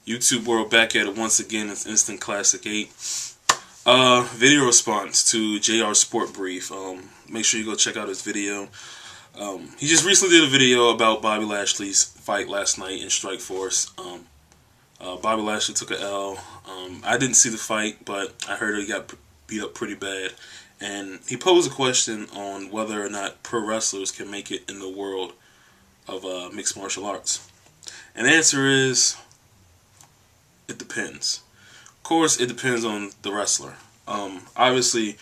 YouTube world, back at it once again. It's Instant Classic 8. Video response to JR Sport Brief. Make sure you go check out his video. He just recently did a video about Bobby Lashley's fight last night in Strikeforce. Bobby Lashley took a L. I didn't see the fight, but I heard he got beat up pretty bad. And he posed a question on whether or not pro wrestlers can make it in the world of mixed martial arts. And the answer is, it depends. Of course, it depends on the wrestler. Obviously,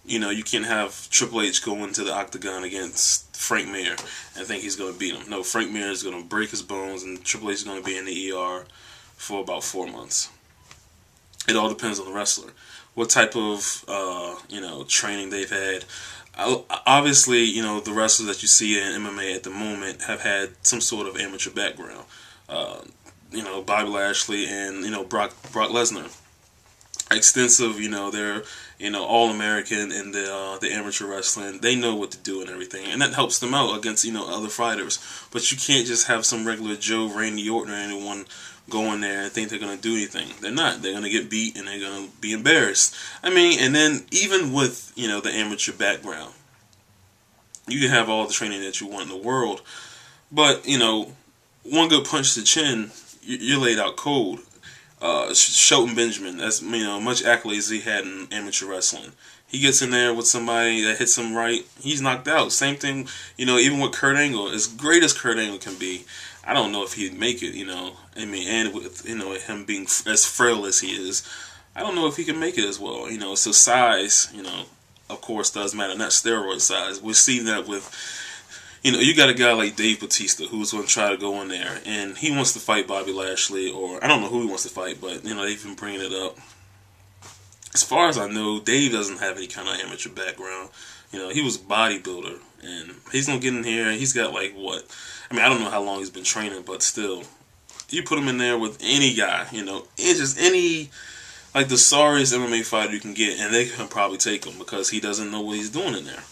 you can't have Triple H go into the octagon against Frank Mir and think he's going to beat him. No, Frank Mir is going to break his bones, and Triple H is going to be in the ER for about 4 months. It all depends on the wrestler. What type of, training they've had. Obviously, the wrestlers that you see in MMA at the moment have had some sort of amateur background. Bobby Lashley and, Brock Lesnar. Extensive, they're, all-American in the amateur wrestling. They know what to do and everything. And that helps them out against, other fighters. But you can't just have some regular Joe, Randy Orton, or anyone go in there and think they're going to do anything. They're not. They're going to get beat and they're going to be embarrassed. And then even with, the amateur background, you can have all the training that you want in the world. But, one good punch to the chin, you're laid out cold. Shelton Benjamin, as much accolades as he had in amateur wrestling. He gets in there with somebody that hits him right, he's knocked out. Same thing, even with Kurt Angle. As great as Kurt Angle can be, I don't know if he'd make it, and with, him being as frail as he is, I don't know if he can make it as well. So size, of course does matter, not steroid size. We've seen that with, you got a guy like Dave Bautista who's going to try to go in there, and he wants to fight Bobby Lashley, or I don't know who he wants to fight, but, they've been bringing it up. As far as I know, Dave doesn't have any kind of amateur background. He was a bodybuilder, and he's going to get in here, and he's got, like, what? I don't know how long he's been training, but still, you put him in there with any guy, it's just any, like, the sorriest MMA fighter you can get, and they can probably take him because he doesn't know what he's doing in there.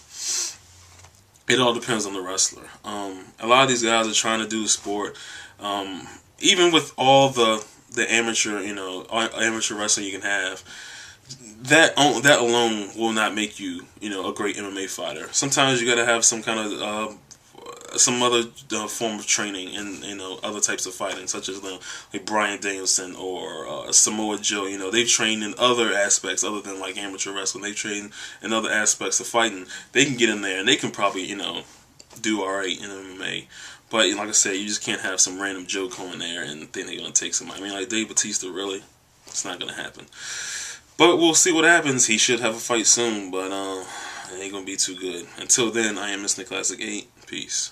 It all depends on the wrestler. A lot of these guys are trying to do the sport. Even with all the amateur, amateur wrestling you can have, that alone will not make you, a great MMA fighter. Sometimes you got to have some kind of some other form of training in other types of fighting, such as like Bryan Danielson or Samoa Joe. They've trained in other aspects other than like amateur wrestling. They train in other aspects of fighting. They can get in there and they can probably do alright in MMA. But like I said, you just can't have some random Joe come in there and think they're gonna take somebody. Like Dave Bautista, really, it's not gonna happen. But we'll see what happens. He should have a fight soon, but it ain't gonna be too good. Until then, I am Mr. Classic 8. Peace.